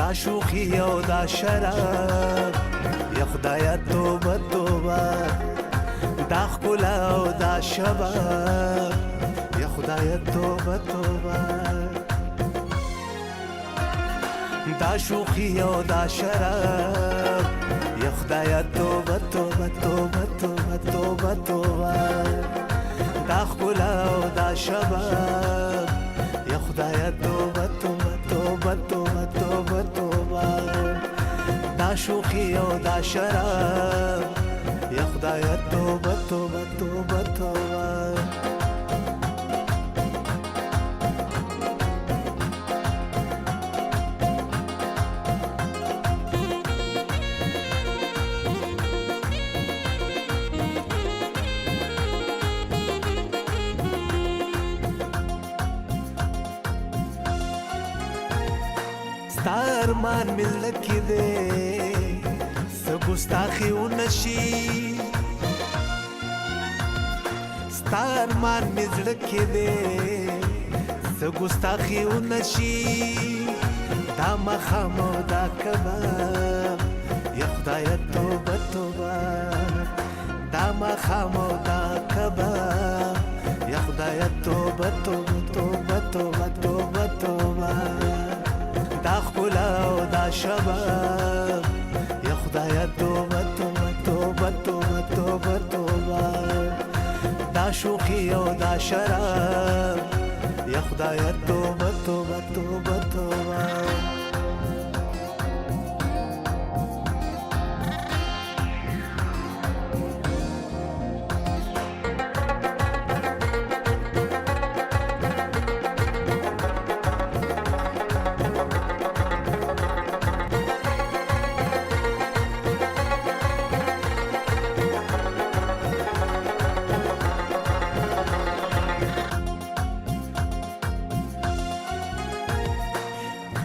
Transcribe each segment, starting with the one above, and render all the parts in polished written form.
دا شوخی او دا شراب یا خدایا توبه توبه دا ښکلا او دا شباب یا خدایا توبه توبه دا شوخی او دا شراب یا خدایا توبه توبه توبه توبه توبه توبه دا ښکلا او دا شباب یا خدایا توبه توبه توبه توبه توبه توبه دا شوخی او دا شراب یا خدایا توبه توبه توبه توبه ارمان ملت کی دے سب گستاخی و نشی ستا ارمان ملت کی دے سب گستاخی و نشی دا مخام و دا کباب یا خدایا توبه توبه دا مخام و دا کباب یا خدایا توبه توبه توبه توبه توبه توبه دا ښکلا او دا شباب یا خدایا توبه توبه توبه توبه توبه توبه دا شوخی او دا شراب یا خدایا توبه توبه توبه توبه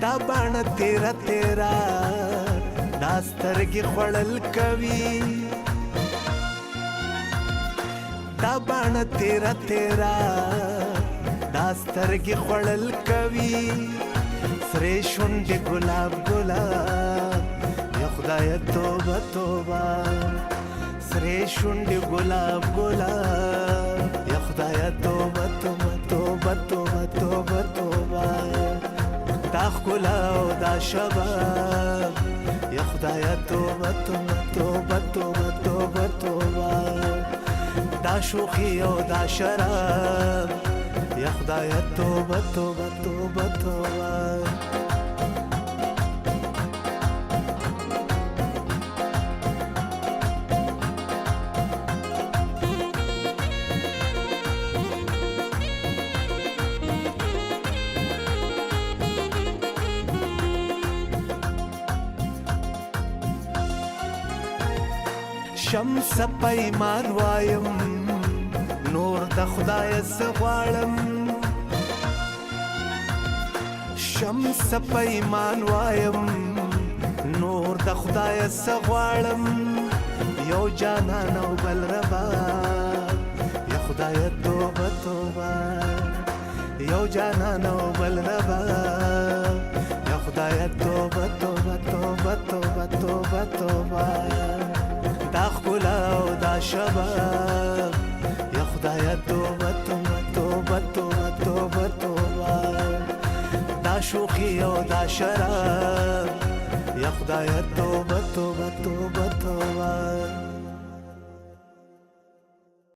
دا باڼه تیره تیره دا سترګې خوړل کوي دا باڼه تیره تیره دا سترګې خوړل کوي سرې شونډې ګلاب ګلاب یا خدایا توبه توبه سرې شونډې ګلاب ګلاب یا خدایا توبه توبه توبه توبه توبه توبه دا ښکلا او دا شباب یا خدایا توبه توبه توبه توبه توبه توبه دا شوخی او دا شراب یا خدایا توبه توبه توبه توبه شمس پیمان وایم نور د خدای سغواړم شمس پیمان وایم نور د خدای سغواړم یو جانان او بل ربا یا خدای توبه توبه یو جانان او بل ربا یا خدای توبه توبه توبه توبه توبه توبه دا ښکلا او دا شباب یا خدایا توبه توبه توبه توبه توبه توبه دا شوخی او دا شراب یا خدایا توبه توبه توبه توبه